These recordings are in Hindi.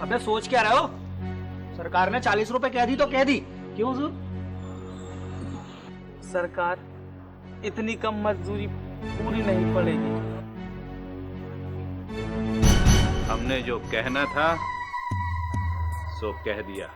अबे सोच क्या रहे हो? सरकार ने 40 रुपए कह दी तो कह दी। क्यों हुजूर? सरकार, इतनी कम मजदूरी पूरी नहीं पड़ेगी। हमने जो कहना था सो कह दिया।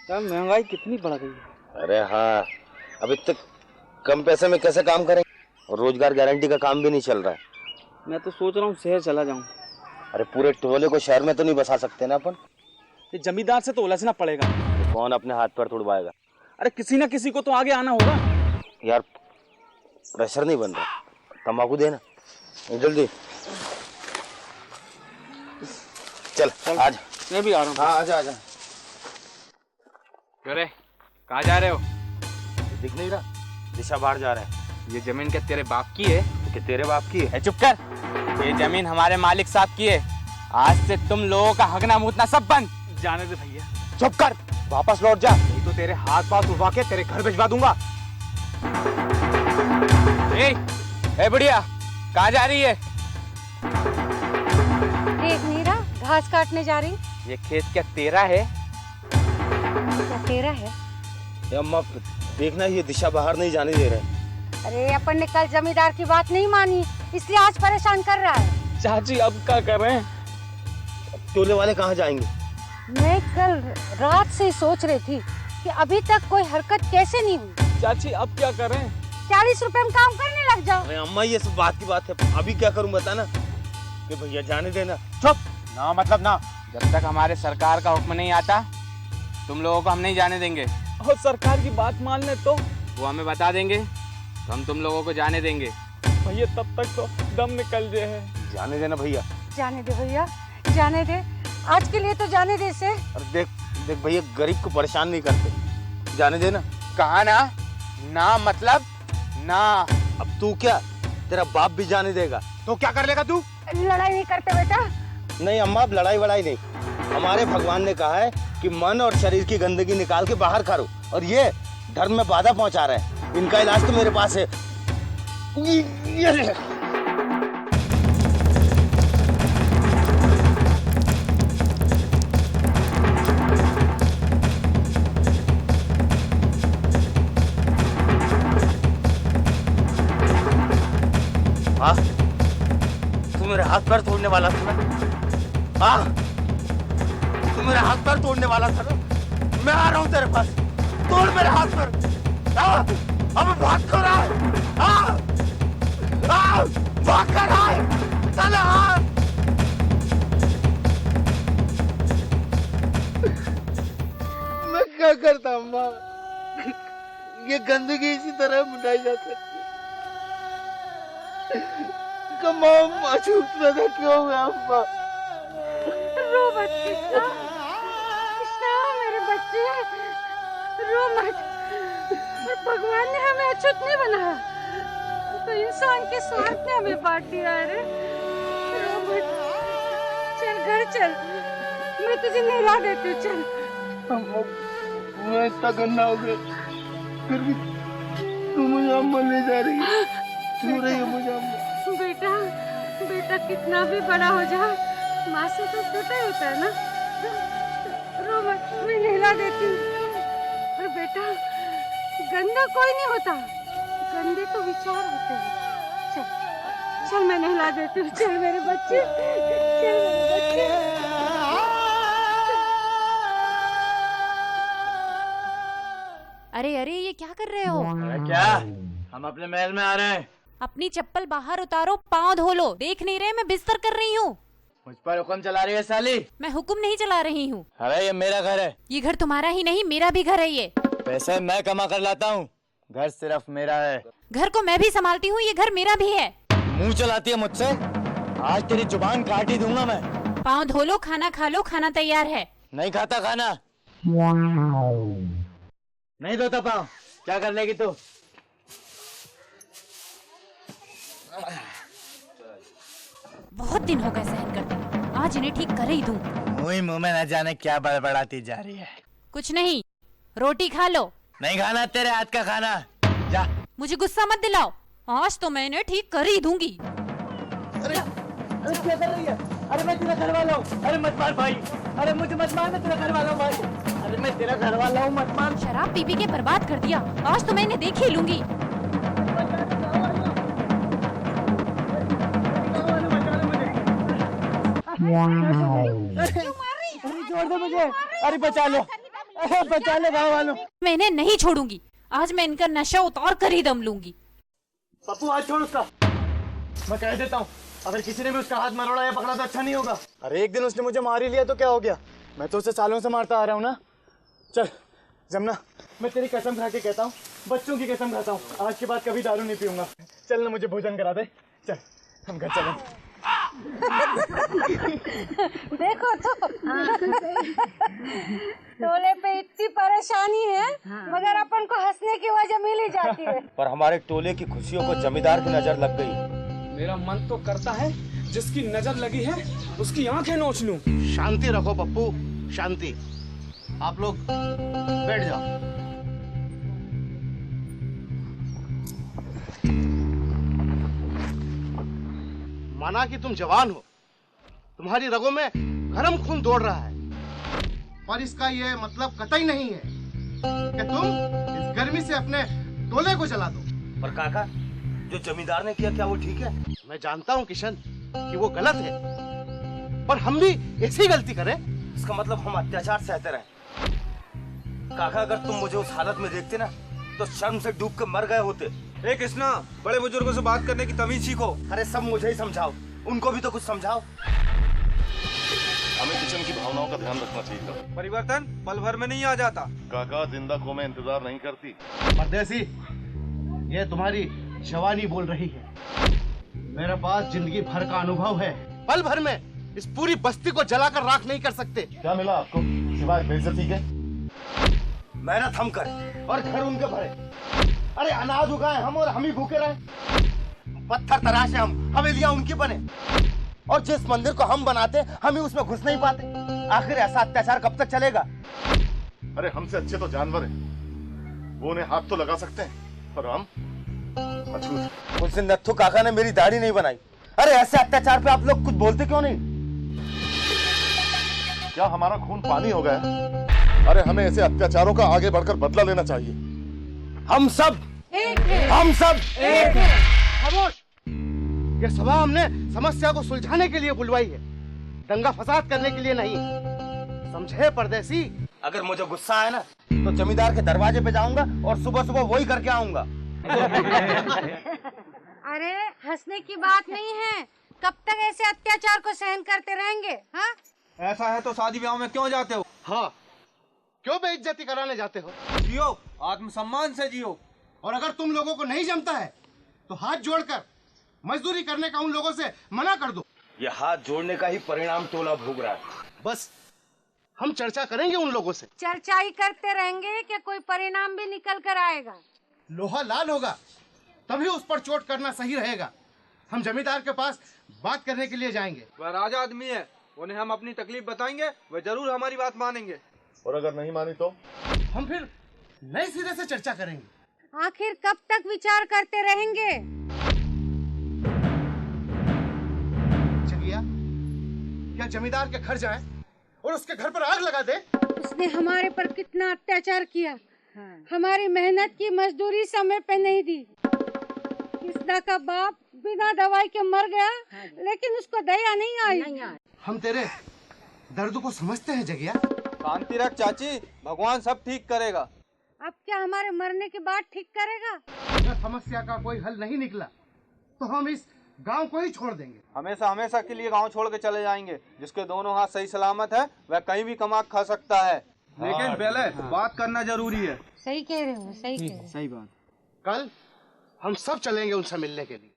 यार महंगाई कितनी बढ़ गई है। अरे हाँ, अब इतने कम पैसे में कैसे काम करेंगे? और रोजगार गारंटी का काम भी नहीं चल रहा है। मैं तो सोच रहा हूँ शहर चला जाऊँ। अरे पूरे टोले को शहर में तो नहीं बसा सकते ना अपन। ये जमींदार से तो उलझना पड़ेगा। तो कौन अपने हाथ पर तुड़वाएगा? अरे किसी ना किसी को तो आगे आना होगा। यार प्रेशर नहीं बन रहा, तंबाकू देना जल्दी। चल आज मैं भी आ रहा हूँ। हाँ आजा आजा। क्यों रे, कहाँ जा रहे हो? दिख नहीं रहा, दिशा बाहर जा रहा है। ये जमीन क्या तेरे बाप की है? तो क्या तेरे बाप की है? चुप कर। ये जमीन हमारे मालिक साहब की है। आज से तुम लोगों का हगना मूतना सब बंद। जाने दे भैया। चुप कर, वापस लौट जा, नहीं तो तेरे हाथ पांव उठवा के तेरे घर भिजवा दूंगा। ए बुढ़िया, कहाँ जा रही है? देख नीरा, घास काटने जा रही। ये खेत क्या तेरा है? क्या तेरा है? अम्मा देखना, ये दिशा बाहर नहीं जाने दे रहे। अरे अपन ने कल जमींदार की बात नहीं मानी, इसलिए आज परेशान कर रहा है। चाची अब क्या कर रहे हैं? टोले वाले कहाँ जाएंगे? मैं कल रात से सोच रही थी कि अभी तक कोई हरकत कैसे नहीं हुई। चाची अब क्या करें? 40 रुपए में काम करने लग जाओ। अरे अम्मा ये सब बात की बात है, अभी क्या करूं बता ना। कि भैया जाने देना। चुप ना, मतलब ना। जब तक हमारे सरकार का हुक्म नहीं आता तुम लोगों को हम नहीं जाने देंगे। और सरकार की बात मान ले तो वो हमें बता देंगे तो हम तुम लोगों को जाने देंगे। भैया तब तक तो दम निकल जाए है। जाने देना भैया। जाने दे भैया, जाने दे, आज के लिए तो जाने दे से। अरे देख देख भैया, गरीब को परेशान नहीं करते, जाने देना। कहा ना, ना मतलब ना। अब तू क्या, तेरा बाप भी जाने देगा? तो क्या कर लेगा तू? लड़ाई नहीं करते बेटा। नहीं अम्मा, अब लड़ाई वड़ाई नहीं। हमारे भगवान ने कहा है कि मन और शरीर की गंदगी निकाल के बाहर करो, और ये धर्म में बाधा पहुंचा रहे हैं। इनका इलाज तो मेरे पास है। ये हाँ, तू मेरे हाथ पैर तोड़ने वाला था ना? हाँ, तू मेरे हाथ पैर तोड़ने वाला था ना? मैं आ रहा हूँ तेरे पास, तोड़ मेरे हाथ पैर। हाँ, अब भाग कर रहा है। हाँ, हाँ, भाग कर रहा है। चल हाँ। मैं क्या करता अम्मा? ये गंदगी इसी तरह मिटाई जा सकती। कमाओ मासूम पैदा क्यों हुआ अम्मा? रो मत कृष्णा, कृष्णा मेरे बच्चे, रो मत। और भगवान ने हमें अछूत नहीं बनाया, तो इंसान के स्वार्थ ने हमें बांट दिया है रे। रो मत, चल घर चल, मैं तुझे नहला देती हूँ, चल। अम्मा, मैं इतना गंदा हो गया, फिर भी तू मुझे अम्मा ले जा रही है। क्यों रही है मुझे अम्मा? बेटा, बेटा कितना भी बड़ा हो जाए, माँ से तो छोटा ही होता है ना। रो मत, मैं नहला देती हूँ। और बेटा, गंदा कोई नहीं होता, गंदे तो विचार होते हैं। चल मैं नहला देती हूँ। चल मेरे बच्चे, चल मेरे बच्चे। अरे अरे ये क्या कर रहे हो? अरे क्या, हम अपने महल में आ रहे हैं। अपनी चप्पल बाहर उतारो, पाँव धो लो। देख नहीं रहे मैं बिस्तर कर रही हूँ। मुझ पर हुक्म चला रही है साली? मैं हुक्म नहीं चला रही हूँ। अरे ये मेरा घर है। ये घर तुम्हारा ही नहीं, मेरा भी घर है ये। पैसे मैं कमा कर लाता हूँ, घर सिर्फ मेरा है। घर को मैं भी संभालती हूँ, ये घर मेरा भी है। मुंह चलाती है मुझसे, आज तेरी जुबान काट ही दूंगा मैं। पाँव धो लो, खाना खा लो, खाना तैयार है। नहीं खाता खाना। नहीं धोता पाँव, क्या कर लेगी तू? बहुत दिन हो गए सहन करते हुए, आज इन्हें ठीक कर ही दूं। मुंह में न जाने क्या बड़बड़ाती जा रही है। कुछ नहीं, रोटी खा लो। नहीं खाना तेरे हाथ का खाना, जा। मुझे गुस्सा मत दिलाओ, आज तो मैं इन्हें ठीक कर ही दूंगी। अरे क्या कर रही है? अरे मैं तेरा घर वाला हूँ। अरे मत मार भाई, अरे मुझे मत मार, मैं तेरा घर वाला हूँ भाई। अरे मैं तेरा घर वाला हूँ, मत मार। शराब पी के बर्बाद कर दिया, आज तो मैं इन्हें देख ही लूंगी। छोड़ दे मुझे, अरे बचा लो, बचा लो गाँव वालों। मैं इन्हें नहीं छोड़ूंगी, आज मैं इनका नशा उतार कर ही दम लूंगी। पप्पू हाथ छोड़ उसका। मैं कह देता हूँ, अगर किसी ने भी उसका हाथ मरोड़ा या पकड़ा तो अच्छा नहीं होगा। अरे एक दिन उसने मुझे मार ही लिया तो क्या हो गया? मैं तो उसे सालों से मारता आ रहा हूँ ना। चल जमुना, मैं तेरी कसम खा के कहता हूँ, बच्चों की कसम खाता हूँ, आज के बाद कभी दारू नहीं पीऊंगा। चल ना, मुझे भोजन करा दे, चल हम घर चलें। देखो तो टोले पे इतनी परेशानी है, मगर अपन को हंसने की वजह मिल ही जाती है। पर हमारे टोले की खुशियों को जमींदार की नजर लग गई। मेरा मन तो करता है जिसकी नजर लगी है उसकी आंखें नोच लूं। शांति रखो पप्पू, शांति। आप लोग बैठ जाओ। माना कि तुम जवान हो, तुम्हारी रगों में गर्म खून दौड़ रहा है, पर इसका ये मतलब कतई नहीं है कि तुम इस गर्मी से अपने टोले को जला दो। पर काका, जो जमींदार ने किया क्या वो ठीक है? मैं जानता हूँ किशन कि वो गलत है, पर हम भी ऐसी गलती करें? इसका मतलब हम अत्याचार सहते रहे। काका, अगर तुम मुझे उस हालत में देखते ना तो शर्म से डूब कर मर गए होते। ए कृष्णा, बड़े बुजुर्गों से बात करने की तमीज सीखो। अरे सब मुझे ही समझाओ, उनको भी तो कुछ समझाओ। हमें किचन की भावनाओं का ध्यान रखना चाहिए था। परिवर्तन पल भर में नहीं आ जाता। काका, जिंदा कौमें इंतजार नहीं करती। परदेसी, ये तुम्हारी जवानी बोल रही है। मेरे पास जिंदगी भर का अनुभव है, पल भर में इस पूरी बस्ती को जलाकर राख नहीं कर सकते। क्या मिला आपको सिवाय बेइज्जती के? मेहनत हम करें और घर उनके भरे। अरे अनाज उगाए हम और हम ही भूखे रहे। पत्थर तराशे हम, हवेलियां उनकी बने, और जिस मंदिर को हम बनाते हम ही उसमें घुस नहीं पाते। आखिर ऐसा अत्याचार कब तक चलेगा? अरे हमसे अच्छे तो जानवर हैं, वो उन्हें हाथ तो लगा सकते हैं, पर हम अछूत। उस दिन नत्थु काका ने मेरी दाढ़ी नहीं बनाई। अरे ऐसे अत्याचार पे आप लोग कुछ बोलते क्यों नहीं? क्या हमारा खून पानी हो गया? अरे हमें ऐसे अत्याचारों का आगे बढ़कर बदला लेना चाहिए। हम सब एक है। हम सब एक है। खामोश! ये सभा हमने समस्या को सुलझाने के लिए बुलवाई है, दंगा फसाद करने के लिए नहीं। समझे परदेसी? अगर मुझे गुस्सा आया ना तो जमींदार के दरवाजे पे जाऊंगा और सुबह सुबह वही करके आऊंगा। अरे हंसने की बात नहीं है, कब तक ऐसे अत्याचार को सहन करते रहेंगे? हाँ, ऐसा है तो शादी ब्याह में क्यों जाते हो? हाँ, क्यों बेइज्जती कराने जाते हो? जियो, आत्मसम्मान से जियो। और अगर तुम लोगों को नहीं जमता है तो हाथ जोड़कर मजदूरी करने का उन लोगों से मना कर दो। ये हाथ जोड़ने का ही परिणाम टोला भोग रहा है। बस हम चर्चा करेंगे उन लोगों से। चर्चा ही करते रहेंगे कि कोई परिणाम भी निकल कर आएगा। लोहा लाल होगा तभी उस पर चोट करना सही रहेगा। हम जमींदार के पास बात करने के लिए जाएंगे। वह राजा आदमी है, उन्हें हम अपनी तकलीफ बताएंगे, वह जरूर हमारी बात मानेंगे। और अगर नहीं मानी तो हम फिर नए सिरे से चर्चा करेंगे। आखिर कब तक विचार करते रहेंगे? चलिए, क्या जमींदार के घर जाएं और उसके घर पर आग लगा दे? उसने हमारे पर कितना अत्याचार किया, हमारी मेहनत की मजदूरी समय पे नहीं दी। कृष्णा का बाप बिना दवाई के मर गया, लेकिन उसको दया नहीं आई। हम तेरे दर्द को समझते हैं जगिया। शांति रख चाची, भगवान सब ठीक करेगा। अब क्या हमारे मरने के बाद ठीक करेगा? अगर समस्या का कोई हल नहीं निकला तो हम इस गांव को ही छोड़ देंगे। हमेशा हमेशा के लिए गांव छोड़ के चले जाएंगे। जिसके दोनों हाथ सही सलामत है वह कहीं भी कमा खा सकता है, लेकिन पहले बात करना जरूरी है। सही कह रहे हो, सही कह रहे हो। सही बात। कल हम सब चलेंगे उनसे मिलने के लिए।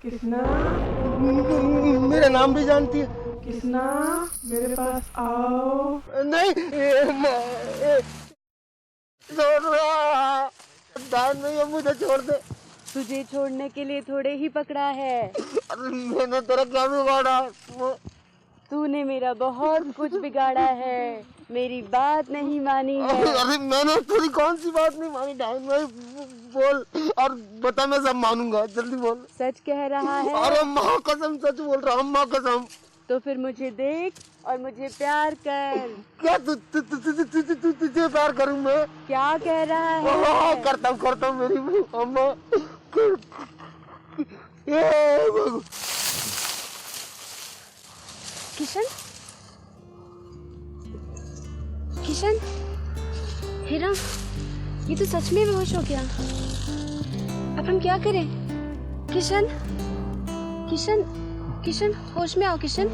कृष्णा, मेरा नाम भी जानती है। कृष्णा मेरे पास आओ। नहीं, नहीं, मुझे छोड़ दे। तुझे छोड़ने के लिए थोड़े ही पकड़ा है। अरे मैंने तेरा क्या बिगाड़ा? तूने मेरा बहुत कुछ बिगाड़ा है, मेरी बात नहीं मानी है। अरे मैंने तेरी कौन सी बात नहीं मानी? डायन भाई बोल और बता, मैं सब मानूंगा। जल्दी बोल। सच कह रहा है? अरे माँ कसम सच बोल रहा हूँ, माँ कसम। तो फिर मुझे देख और मुझे प्यार कर। क्या तुझे प्यार करूँ मैं? क्या कह रहा है? करता हूँ मेरी अम्मा। किशन, किशन, हीरा, ये तो सच में बेहोश हो गया। अब हम क्या करें? किशन, किशन, किशन, होश में आओ किशन।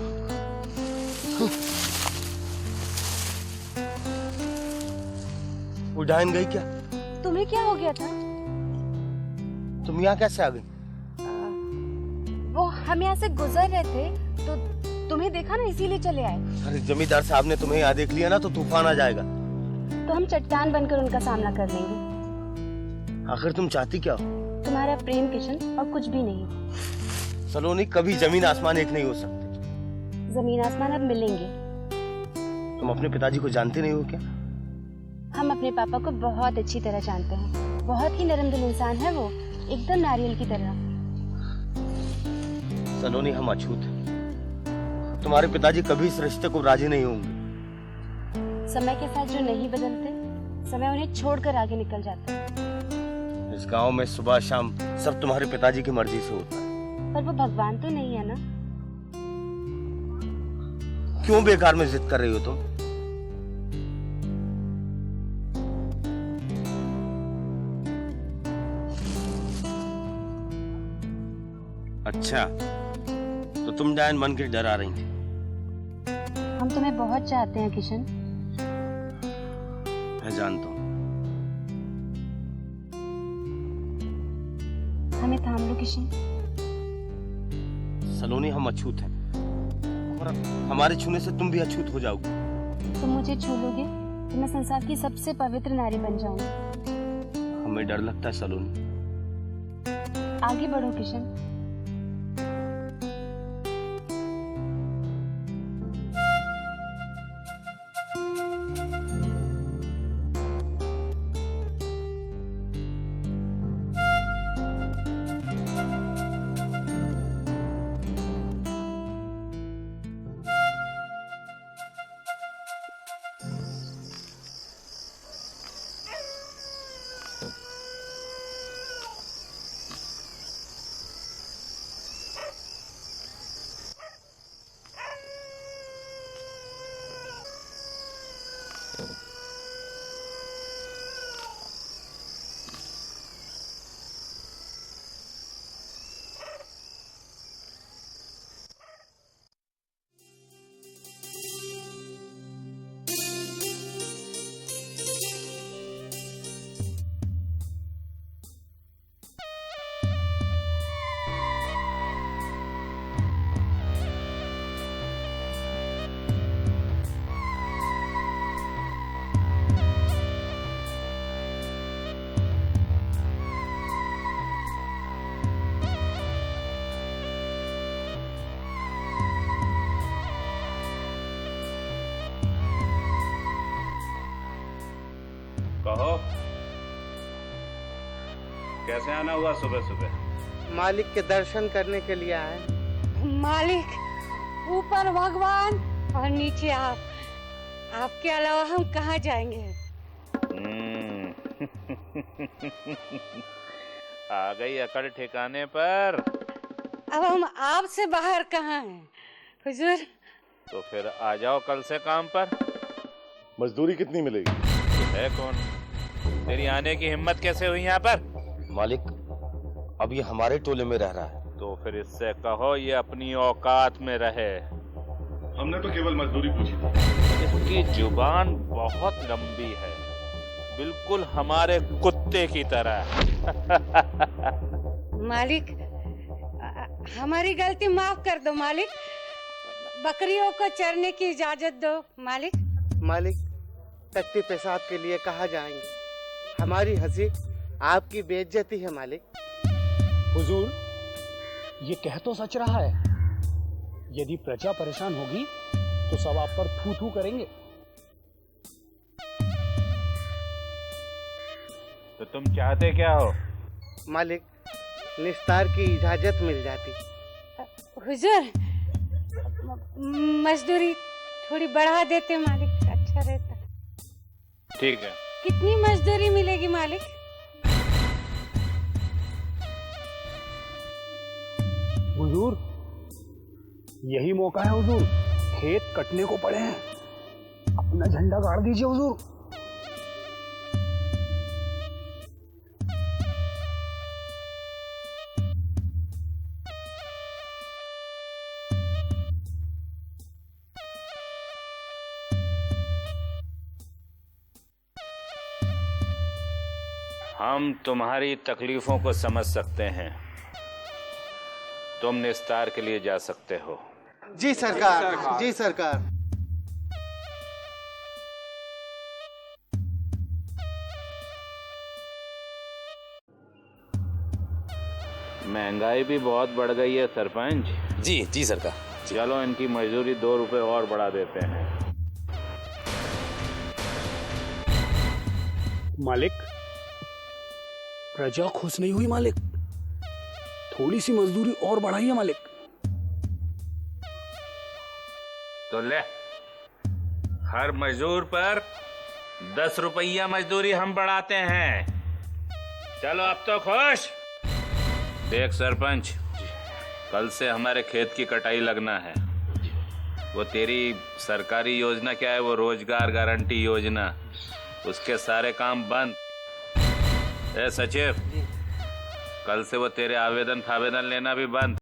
वो डायन गई क्या? तुम्हें क्या हो गया था? तुम यहाँ कैसे आ गई? वो हम यहाँ से गुजर रहे थे तो तुम्हें देखा ना, इसीलिए चले आए। अरे जमींदार साहब ने तुम्हें यहाँ देख लिया ना तो तूफान आ जाएगा। तो हम चट्टान बनकर उनका सामना कर लेंगे। आखिर तुम चाहती क्या हो? तुम्हारा प्रेम किशन, और कुछ भी नहीं। सलोनी, कभी जमीन आसमान एक नहीं हो सकते। जमीन आसमान अब मिलेंगे। तुम अपने पिताजी को जानते नहीं हो क्या? हम अपने पापा को बहुत अच्छी तरह जानते हैं। बहुत ही नरम दिल इंसान है वो, एकदम नारियल की तरह। सलोनी, हम अछूत हैं। तुम्हारे पिताजी कभी इस रिश्ते को राजी नहीं होंगे। समय के साथ जो नहीं बदलते, समय उन्हें छोड़कर आगे निकल जाता है। इस गांव में सुबह शाम सब तुम्हारे पिताजी की मर्जी से होता है। पर वो भगवान तो नहीं है ना। क्यों बेकार में जिद कर रही हो तुम? अच्छा, तो तुम डायन बन के डरा रही थी। हम तुम्हें बहुत चाहते हैं किशन। मैं जानता हूँ। हमें थाम लो किशन? सलोनी, हम अछूत हैं और हमारे छूने से तुम भी अछूत हो जाओगे। तुम मुझे छू लोगे तो मैं संसार की सबसे पवित्र नारी बन जाऊंगी। हमें डर लगता है सलोनी। आगे बढ़ो किशन। कहो, कैसे आना हुआ सुबह सुबह? मालिक के दर्शन करने के लिए आए। मालिक, ऊपर भगवान और नीचे आप। आपके अलावा हम कहाँ जाएंगे? आ गई अकड़ ठिकाने पर। अब हम आपसे बाहर कहाँ हैं हुजूर? तो फिर आ जाओ कल से काम पर। मजदूरी कितनी मिलेगी? है कौन? तेरी आने की हिम्मत कैसे हुई यहाँ पर? मालिक, अब ये हमारे टोले में रह रहा है। तो फिर इससे कहो ये अपनी औकात में रहे। हमने तो केवल मजदूरी पूछी थी। इसकी जुबान बहुत लंबी है, बिल्कुल हमारे कुत्ते की तरह। मालिक, हमारी गलती माफ कर दो मालिक। बकरियों को चरने की इजाजत दो मालिक। मालिक, टट्टी पेशाब के लिए कहाँ जाएंगे? हमारी हंसी आपकी बेइज्जती है मालिक। हुजूर, ये कह तो सच रहा है। यदि प्रजा परेशान होगी तो सब आप पर थू थू करेंगे। तो तुम चाहते क्या हो? मालिक, निस्तार की इजाजत मिल जाती। हुजूर, मजदूरी थोड़ी बढ़ा देते मालिक, अच्छा रहता। ठीक है। कितनी मजदूरी मिलेगी मालिक? हुजूर, यही मौका है हुजूर। खेत कटने को पड़े हैं, अपना झंडा गाड़ दीजिए हुजूर। हम तुम्हारी तकलीफों को समझ सकते हैं। तुम निस्तार के लिए जा सकते हो। जी सरकार, जी सरकार। महंगाई भी बहुत बढ़ गई है सरपंच। जी जी सरकार। चलो इनकी मजदूरी 2 रुपए और बढ़ा देते हैं। मालिक, प्रजा खुश नहीं हुई मालिक। थोड़ी सी मजदूरी और बढ़ाइए मालिक। तो ले, हर मजदूर पर 10 रुपया मजदूरी हम बढ़ाते हैं। चलो अब तो खुश। देख सरपंच, कल से हमारे खेत की कटाई लगना है। वो तेरी सरकारी योजना क्या है, वो रोजगार गारंटी योजना, उसके सारे काम बंद। ए सचिव, कल से वो तेरे आवेदन फावेदन लेना भी बंद।